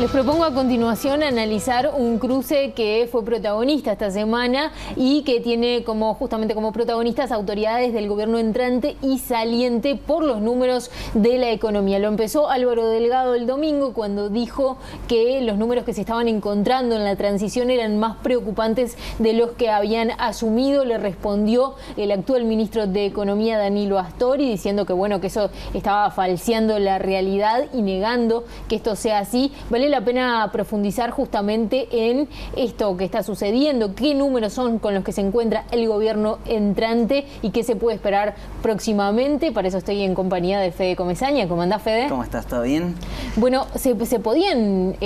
Les propongo a continuación analizar un cruce que fue protagonista esta semana y que tiene justamente como protagonistas autoridades del gobierno entrante y saliente por los números de la economía. Lo empezó Álvaro Delgado el domingo cuando dijo que los números que se estaban encontrando en la transición eran más preocupantes de los que habían asumido. Le respondió el actual ministro de Economía, Danilo Astori, diciendo que bueno, que eso estaba falseando la realidad y negando que esto sea así. Vale la pena profundizar justamente en esto que está sucediendo, qué números son con los que se encuentra el gobierno entrante y qué se puede esperar próximamente. Para eso estoy en compañía de Fede Comesaña. ¿Cómo andás, Fede? ¿Cómo estás? ¿Todo bien? Bueno, ¿se podían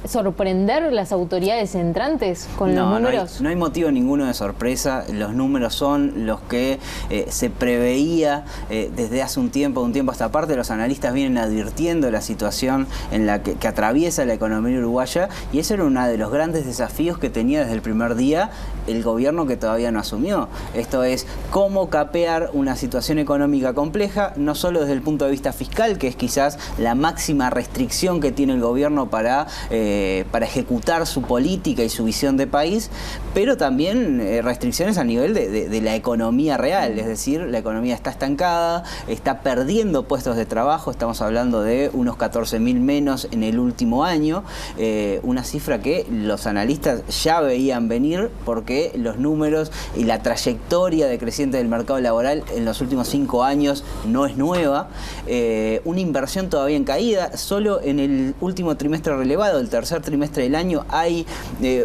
sorprender las autoridades entrantes con los números? No hay motivo ninguno de sorpresa. Los números son los que se preveía desde hace un tiempo a esta parte. Los analistas vienen advirtiendo la situación en la que atraviesa la economía uruguaya, y ese era uno de los grandes desafíos que tenía desde el primer día el gobierno que todavía no asumió. Esto es cómo capear una situación económica compleja, no solo desde el punto de vista fiscal, que es quizás la máxima restricción que tiene el gobierno para ejecutar su política y su visión de país, pero también restricciones a nivel de la economía real, es decir, la economía está estancada, está perdiendo puestos de trabajo, estamos hablando de unos 14.000 menos en el último año, una cifra que los analistas ya veían venir porque los números y la trayectoria decreciente del mercado laboral en los últimos 5 años no es nueva, una inversión todavía en caída. Solo en el último trimestre relevado, el tercer trimestre del año, hay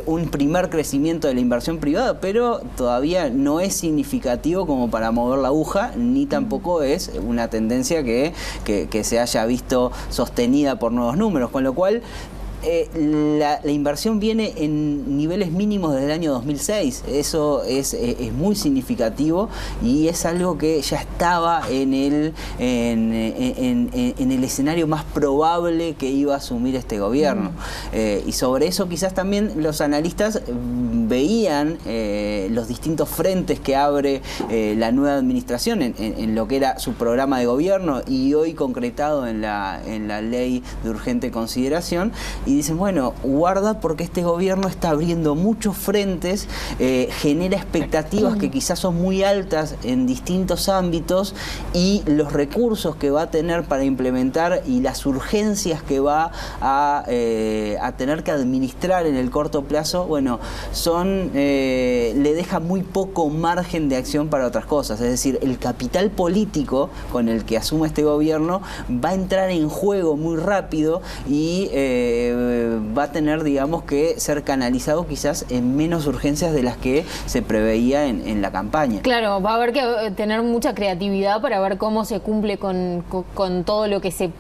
un primer crecimiento de la inversión privada, pero todavía no es significativo como para mover la aguja, ni tampoco es una tendencia que se haya visto sostenida por nuevos números, con lo cual la inversión viene en niveles mínimos desde el año 2006. Eso es muy significativo y es algo que ya estaba en el escenario más probable que iba a asumir este gobierno. Y sobre eso quizás también los analistas veían los distintos frentes que abre la nueva administración en lo que era su programa de gobierno y hoy concretado en la ley de urgente consideración. Y dicen, bueno, guarda porque este gobierno está abriendo muchos frentes, genera expectativas que quizás son muy altas en distintos ámbitos y los recursos que va a tener para implementar y las urgencias que va a tener que administrar en el corto plazo, bueno, le deja muy poco margen de acción para otras cosas. Es decir, el capital político con el que asume este gobierno va a entrar en juego muy rápido y va a tener, digamos, que ser canalizado quizás en menos urgencias de las que se preveía en la campaña. Claro, va a haber que tener mucha creatividad para ver cómo se cumple con todo lo que se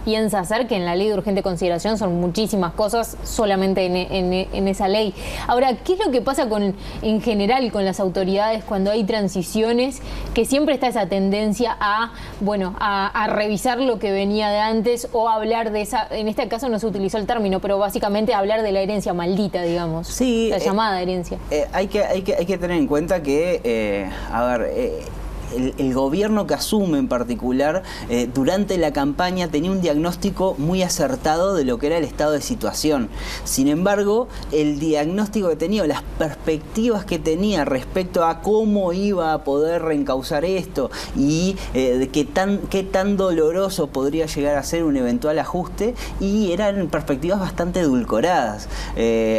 piensa hacer, que en la ley de urgente consideración son muchísimas cosas solamente en esa ley. Ahora, ¿qué es lo que pasa en general con las autoridades cuando hay transiciones? Que siempre está esa tendencia a revisar lo que venía de antes o hablar de esa, en este caso no se utilizó el término, pero básicamente hablar de la herencia maldita, digamos. Sí, la llamada herencia. Hay que tener en cuenta que, el gobierno que asume en particular durante la campaña tenía un diagnóstico muy acertado de lo que era el estado de situación. Sin embargo, el diagnóstico que tenía, las perspectivas que tenía respecto a cómo iba a poder reencauzar esto y qué tan doloroso podría llegar a ser un eventual ajuste, y eran perspectivas bastante edulcoradas.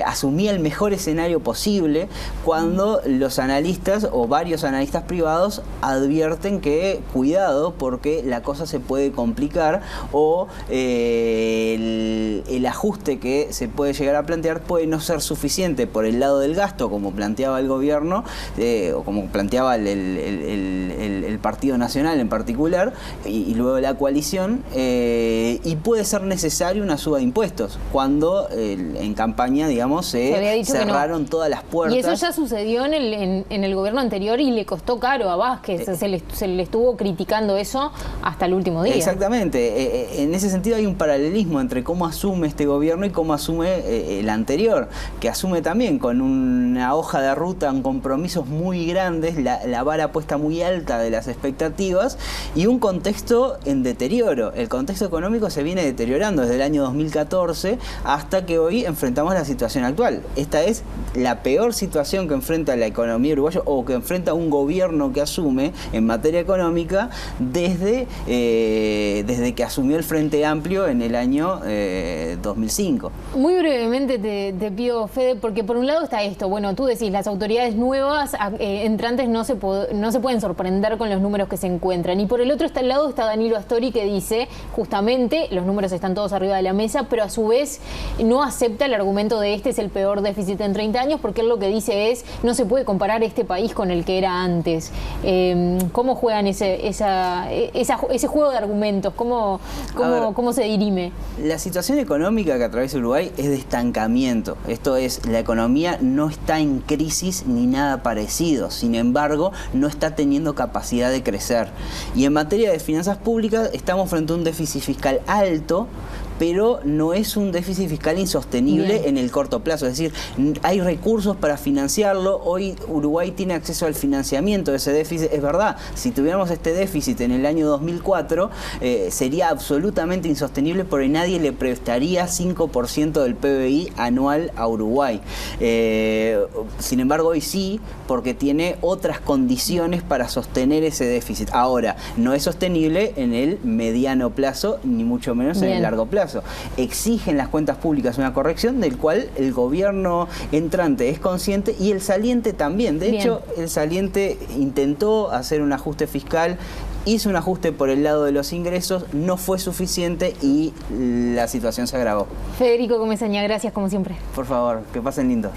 Asumía el mejor escenario posible cuando los analistas o varios analistas privados advierten que cuidado porque la cosa se puede complicar o el ajuste que se puede llegar a plantear puede no ser suficiente por el lado del gasto, como planteaba el gobierno o como planteaba el Partido Nacional en particular y luego la coalición, y puede ser necesario una suba de impuestos cuando en campaña, digamos, se cerraron todas las puertas. Y eso ya sucedió en el gobierno anterior y le costó caro a Vázquez. sea, se le estuvo criticando eso hasta el último día. Exactamente. En ese sentido hay un paralelismo entre cómo asume este gobierno y cómo asume el anterior, que asume también con una hoja de ruta, con compromisos muy grandes, la vara puesta muy alta de las expectativas y un contexto en deterioro. El contexto económico se viene deteriorando desde el año 2014 hasta que hoy enfrentamos la situación actual. Esta es la peor situación que enfrenta la economía uruguaya o que enfrenta un gobierno que asume en materia económica desde que asumió el Frente Amplio en el año 2005. Muy brevemente te pido, Fede, porque por un lado está esto, bueno, tú decís, las autoridades nuevas, entrantes, no se pueden sorprender con los números que se encuentran. Y por el otro lado está Danilo Astori, que dice, justamente, los números están todos arriba de la mesa, pero a su vez no acepta el argumento de este es el peor déficit en 30 años, porque él lo que dice es, no se puede comparar este país con el que era antes. ¿Cómo juegan ese juego de argumentos? ¿Cómo se dirime? La situación económica que atraviesa Uruguay es de estancamiento. Esto es, la economía no está en crisis ni nada parecido. Sin embargo, no está teniendo capacidad de crecer. Y en materia de finanzas públicas, estamos frente a un déficit fiscal alto, pero no es un déficit fiscal insostenible en el corto plazo. Es decir, hay recursos para financiarlo. Hoy Uruguay tiene acceso al financiamiento de ese déficit. Es verdad, si tuviéramos este déficit en el año 2004, sería absolutamente insostenible porque nadie le prestaría 5% del PBI anual a Uruguay. Sin embargo, hoy sí, porque tiene otras condiciones para sostener ese déficit. Ahora, no es sostenible en el mediano plazo, ni mucho menos en el largo plazo. Exigen las cuentas públicas una corrección del cual el gobierno entrante es consciente y el saliente también. De hecho, el saliente intentó hacer un ajuste fiscal, hizo un ajuste por el lado de los ingresos, no fue suficiente y la situación se agravó. Federico Comesaña, gracias como siempre. Por favor, que pasen lindo.